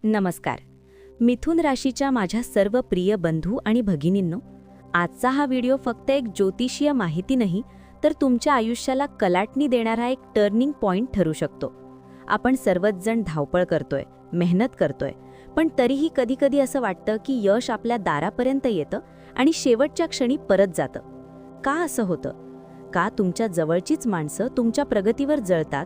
नमस्कार. मिथुन राशीच्या माझ्या सर्व प्रिय बंधू आणि भगिनींनो, आजचा हा व्हिडिओ फक्त एक ज्योतिषीय माहिती नाही, तर तुमच्या आयुष्याला कलाटणी देणारा एक टर्निंग पॉइंट ठरू शकतो. आपण सर्वच जण धावपळ करतोय, मेहनत करतोय, पण तरीही कधी-कधी असं वाटतं की यश आपल्या दारापर्यंत येतं आणि शेवटच्या क्षणी परत जातं. का असं होतं? का तुमच्या जवळचीच माणसं तुमच्या प्रगतीवर जळतात?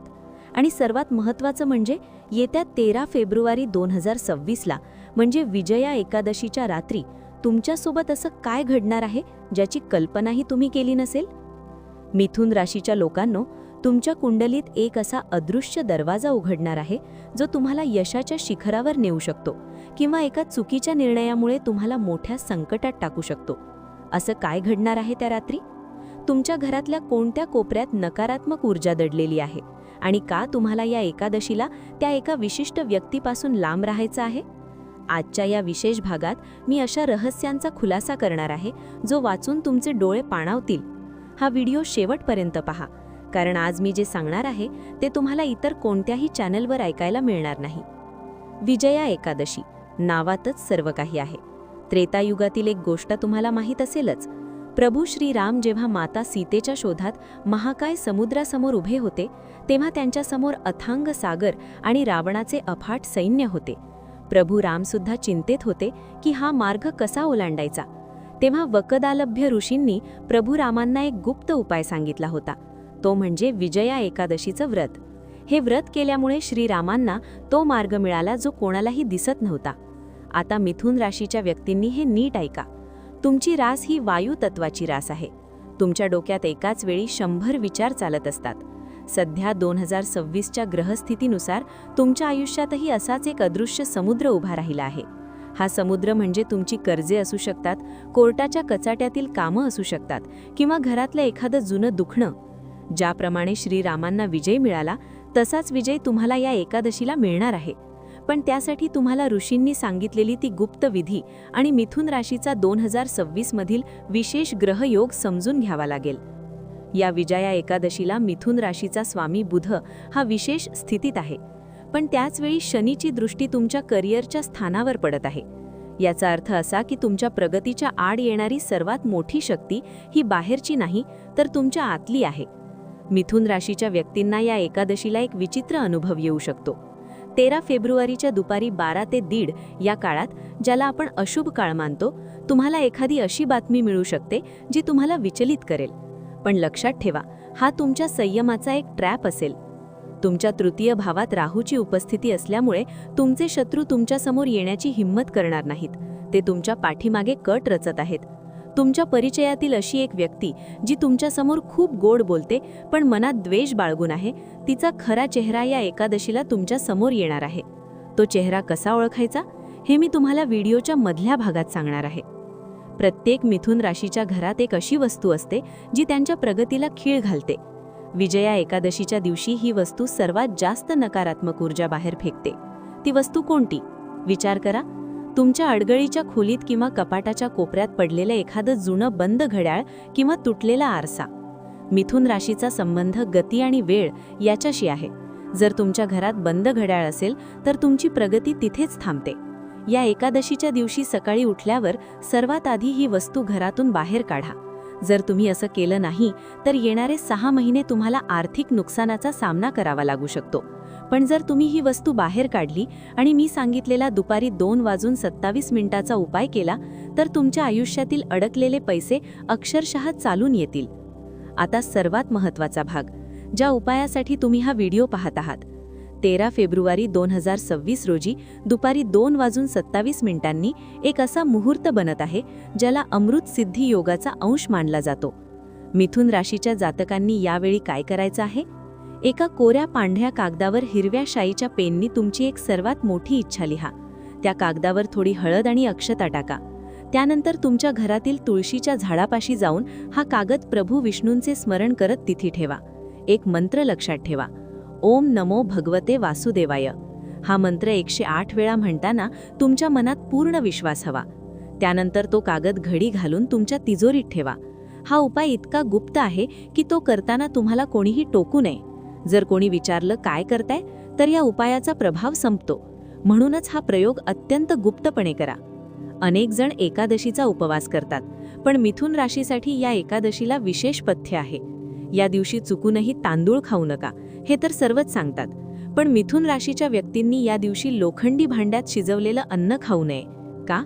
आणि सर्वात महत्त्वाचं म्हणजे येत्या 13 फेब्रुवारी 2026ला म्हणजे विजया एकादशीच्या रात्री तुमच्यासोबत असं काय घडणार आहे ज्याची कल्पनाही तुम्ही केली नसेल? मिथुन राशीच्या लोकांनो, तुमच्या कुंडलीत एक असा अदृश्य दरवाजा उघडणार आहे जो तुम्हाला यशाच्या शिखरावर नेऊ शकतो किंवा एका चुकीच्या निर्णयामुळे तुम्हाला मोठ्या संकटात टाकू शकतो. असं काय घडणार आहे त्या रात्री? तुमच्या घरातल्या कोणत्या कोपऱ्यात नकारात्मक ऊर्जा दडलेली आहे आणि का तुम्हाला या एकादशीला त्या एका विशिष्ट व्यक्तीपासून लांब राहायचं आहे? आजच्या या विशेष भागात मी अशा रहस्यांचा खुलासा करणार आहे जो वाचून तुमचे डोळे पाणावतील. हा व्हिडिओ शेवटपर्यंत पहा, कारण आज मी जे सांगणार आहे ते तुम्हाला इतर कोणत्याही चॅनलवर ऐकायला मिळणार नाही. विजया एकादशी नावातच सर्व काही आहे. त्रेतायुगातील एक गोष्ट तुम्हाला माहीत असेलच. प्रभू श्रीराम जेव्हा माता सीतेच्या शोधात महाकाय समुद्रासमोर उभे होते, तेव्हा त्यांच्यासमोर अथांग सागर आणि रावणाचे अफाट सैन्य होते. प्रभू रामसुद्धा चिंतेत होते की हा मार्ग कसा ओलांडायचा. तेव्हा वकदालभ्य ऋषींनी प्रभू रामांना एक गुप्त उपाय सांगितला होता, तो म्हणजे विजया एकादशीचं व्रत. हे व्रत केल्यामुळे श्रीरामांना तो मार्ग मिळाला जो कोणालाही दिसत नव्हता. आता मिथुन राशीच्या व्यक्तींनी हे नीट ऐका. तुमची रास ही वायू तत्वाची रास आहे. तुमच्या डोक्यात एकाच वेळी 100 विचार चालत असतात. सध्या 2026च्या ग्रहस्थितीनुसार तुमच्या आयुष्यातही असाच एक अदृश्य समुद्र उभा राहिला आहे. हा समुद्र म्हणजे तुमची कर्जे असू शकतात, कोर्टाच्या कचाट्यातील कामं असू शकतात किंवा घरातलं एखादं जुनं दुखणं. ज्याप्रमाणे श्रीरामांना विजय मिळाला तसाच विजय तुम्हाला या एकादशीला मिळणार आहे. पण त्यासाठी तुम्हाला ऋषींनी सांगितलेली ती गुप्त विधी आणि मिथुन राशीचा 2026 मधील विशेष ग्रहयोग समजून घ्यावा लागेल. या विजया एकादशीला मिथुन राशीचा स्वामी बुध हा विशेष स्थितीत आहे, पण त्याचवेळी शनीची दृष्टी तुमच्या करिअरच्या स्थानावर पडत आहे. याचा अर्थ असा की तुमच्या प्रगतीच्या आड येणारी सर्वात मोठी शक्ती ही बाहेरची नाही, तर तुमच्या आतली आहे. मिथुन राशीच्या व्यक्तींना या एकादशीला एक विचित्र अनुभव येऊ शकतो. 13 फेब्रुवारीच्या दुपारी 12 ते 1:30 या काळात, ज्याला आपण अशुभ काळ मानतो, तुम्हाला एखादी अशी बातमी मिळू शकते जी तुम्हाला विचलित करेल. पण लक्षात ठेवा, हा तुमच्या संयमाचा एक ट्रॅप असेल. तुमच्या तृतीय भावात राहूची उपस्थिती असल्यामुळे तुमचे शत्रू तुमच्यासमोर येण्याची हिंमत करणार नाहीत. ते तुमच्या पाठीमागे कट रचत आहेत. तुमच्या परिचयातील अशी एक व्यक्ती जी तुमच्यासमोर खूप गोड बोलते पण मनात द्वेष बाळगून आहे, तिचा खरा चेहरा या एकादशीला तुमच्या समोर येणार आहे. तो चेहरा कसा ओळखायचा हे मी तुम्हाला व्हिडिओच्या मधल्या भागात सांगणार आहे. प्रत्येक मिथुन राशीच्या घरात एक अशी वस्तू असते जी त्यांच्या प्रगतीला खीळ घालते. विजया एकादशीच्या दिवशी ही वस्तू सर्वात जास्त नकारात्मक ऊर्जा बाहेर फेकते. ती वस्तू कोणती? विचार करा. तुमच्या अडगळीच्या खोलीत किंवा कपाटाच्या कोपऱ्यात पडलेलं एखादं जुनं बंद घड्याळ किंवा तुटलेला आरसा. मिथुन राशीचा संबंध गती आणि वेळ याच्याशी आहे. जर तुमच्या घरात बंद घड्याळ असेल तर तुमची प्रगती तिथेच थांबते. या एकादशीच्या दिवशी सकाळी उठल्यावर सर्वात आधी ही वस्तू घरातून बाहेर काढा. जर तुम्ही असं केलं नाही तर येणारे 6 महिने तुम्हाला आर्थिक नुकसानाचा सामना करावा लागू शकतो. पण जर तुम्ही ही वस्तू बाहेर काढली आणि मी सांगितलेला दुपारी 2:27 उपाय केला तर तुमच्या आयुष्यातील अडकलेले पैसे अक्षरशः चालून येतील. आता सर्वात महत्त्वाचा भाग, ज्या उपायासाठी तुम्ही हा व्हिडिओ पाहत आहात. 13 फेब्रुवारी 2026 रोजी दुपारी 2:27 एक असा मुहूर्त बनत आहे ज्याला अमृत सिद्धी योगाचा अंश मानला जातो. मिथुन राशीच्या जातकांनी यावेळी काय करायचं आहे? एका कोऱ्या पांढऱ्या कागदावर हिरव्या शाईच्या पेननी तुमची एक सर्वात मोठी इच्छा लिहा. त्या कागदावर थोडी हळद आणि अक्षता टाका. त्यानंतर तुमच्या घरातील तुळशीच्या झाडापाशी जाऊन हा कागद प्रभू विष्णूंचे स्मरण करत तिथे ठेवा. एक मंत्र लक्षात ठेवा, ओम नमो भगवते वासुदेवाय. हा मंत्र 108 वेळा म्हणताना तुमच्या मनात पूर्ण विश्वास हवा. त्यानंतर तो कागद घडी घालून तुमच्या तिजोरीत ठेवा. हा उपाय इतका गुप्त आहे की तो करताना तुम्हाला कोणीही टोकू नये. जर कोणी विचारलं काय करताय तर या उपायाचा प्रभाव संपतो. म्हणूनच हा प्रयोग अत्यंत गुप्तपणे करा. अनेक जण एकादशीचा उपवास करतात, पण मिथुन राशीसाठी या एकादशीला विशेष पथ्य आहे. या दिवशी चुकूनही तांदूळ खाऊ नका, हे तर सर्वच सांगतात. पण मिथुन राशीच्या व्यक्तींनी या दिवशी लोखंडी भांड्यात शिजवलेलं अन्न खाऊ नये. का?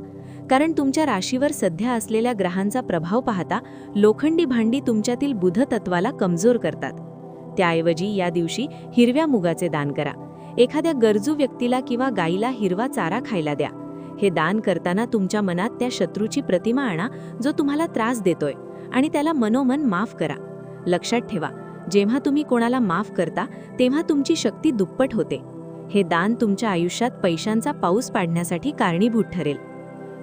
कारण तुमच्या राशीवर सध्या असलेल्या ग्रहांचा प्रभाव पाहता लोखंडी भांडी तुमच्यातील बुध तत्वाला कमजोर करतात. त्याऐवजी या दिवशी हिरव्या मुगाचे दान करा. एखाद्या गरजू व्यक्तीला किंवा गाईला हिरवा चारा खायला द्या. हे दान करताना तुमच्या मनात त्या शत्रूची प्रतिमा आणा जो तुम्हाला त्रास देतोय, आणि त्याला मनोमन माफ करा. लक्षात ठेवा, जेव्हा तुम्ही कोणाला माफ करता तेव्हा तुमची शक्ती दुप्पट होते. हे दान तुमच्या आयुष्यात पैशांचा पाऊस पाडण्यासाठी कारणीभूत ठरेल.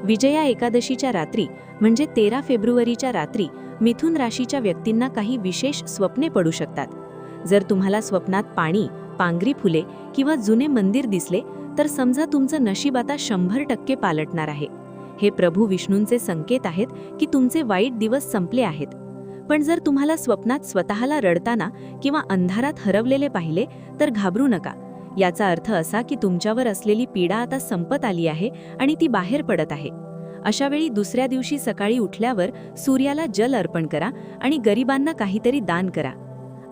विजया एकादशीच्या रात्री म्हणजे 13 फेब्रुवारीच्या रात्री मिथुन राशीच्या व्यक्तींना काही विशेष स्वप्ने पडू शकतात. जर तुम्हाला स्वप्नात पाणी, पांगरी फुले किंवा जुने मंदिर दिसले तर समजा तुमचं नशीब आता 100% पालटणार आहे. हे प्रभू विष्णूंचे संकेत आहेत की तुमचे वाईट दिवस संपले आहेत. पण जर तुम्हाला स्वप्नात स्वतःला रडताना किंवा अंधारात हरवलेले पाहिले तर घाबरू नका. याचा अर्थ असा की तुमच्यावर असलेली पीडा आता संपत आली आहे आणि ती बाहेर पडत आहे. अशावेळी दुसऱ्या दिवशी सकाळी उठल्यावर सूर्याला जल अर्पण करा आणि गरिबांना काहीतरी दान करा.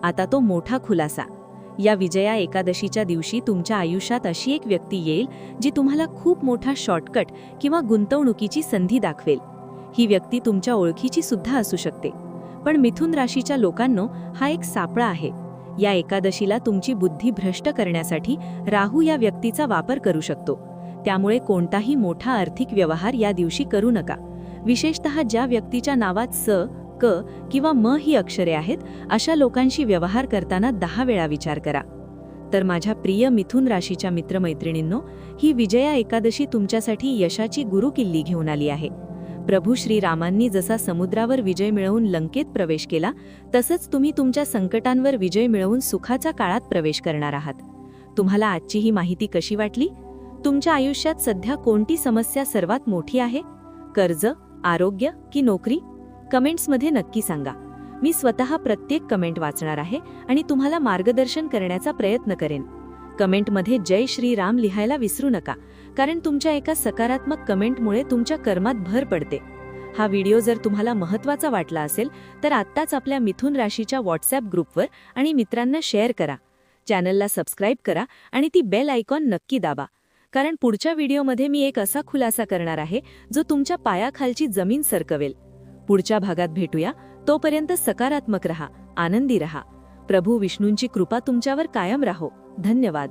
आता तो मोठा खुलासा. या विजया एकादशीच्या दिवशी तुमच्या आयुष्यात अशी एक व्यक्ती येईल जी तुम्हाला खूप मोठा शॉर्टकट किंवा गुंतवणुकीची संधी दाखवेल. ही व्यक्ती तुमच्या ओळखीची सुद्धा असू शकते. पण मिथुन राशीच्या लोकांनो, हा एक सापळा आहे. या एकादशीला तुमची बुद्धी भ्रष्ट करण्यासाठी राहू या व्यक्तीचा वापर करू शकतो. त्यामुळे कोणताही मोठा आर्थिक व्यवहार या दिवशी करू नका. विशेषतः ज्या व्यक्तीच्या नावात स, क किंवा म ही अक्षरे आहेत अशा लोकांशी व्यवहार करताना 10 वेळा विचार करा. तर माझ्या प्रिय मिथुन राशीच्या मित्रमैत्रिणींनो, ही विजया एकादशी तुमच्यासाठी यशाची गुरुकिल्ली घेऊन आली आहे. प्रभू श्रीरामांनी जसा समुद्रावर विजय मिळवून लंकेत प्रवेश केला, तसंच तुम्ही तुमच्या संकटांवर विजय मिळवून सुखाच्या काळात प्रवेश करणार आहात. तुम्हाला आजची ही माहिती कशी वाटली? तुमच्या आयुष्यात सध्या कोणती समस्या सर्वात मोठी आहे? कर्ज, आरोग्य की नोकरी? कमेंट्समध्ये नक्की सांगा. मी स्वतः प्रत्येक कमेंट वाचणार आहे आणि तुम्हाला मार्गदर्शन करण्याचा प्रयत्न करेन. कमेंटमध्ये जय श्रीराम लिहायला विसरू नका, कारण तुमच्या एका सकारात्मक कमेंटमुळे तुमच्या कर्मात भर पडते. हा व्हिडिओ जर तुम्हाला महत्त्वाचा वाटला असेल तर आत्ताच आपल्या मिथुन राशीच्या व्हॉट्सॲप ग्रुपवर आणि मित्रांना शेअर करा. चॅनलला सबस्क्राईब करा आणि ती बेल आयकॉन नक्की दाबा, कारण पुढच्या व्हिडिओमध्ये मी एक असा खुलासा करणार आहे जो तुमच्या पायाखालची जमीन सरकवेल. पुढच्या भागात भेटूया. तोपर्यंत सकारात्मक रहा, आनंदी रहा. प्रभू विष्णूंची कृपा तुमच्यावर कायम राहो. धन्यवाद.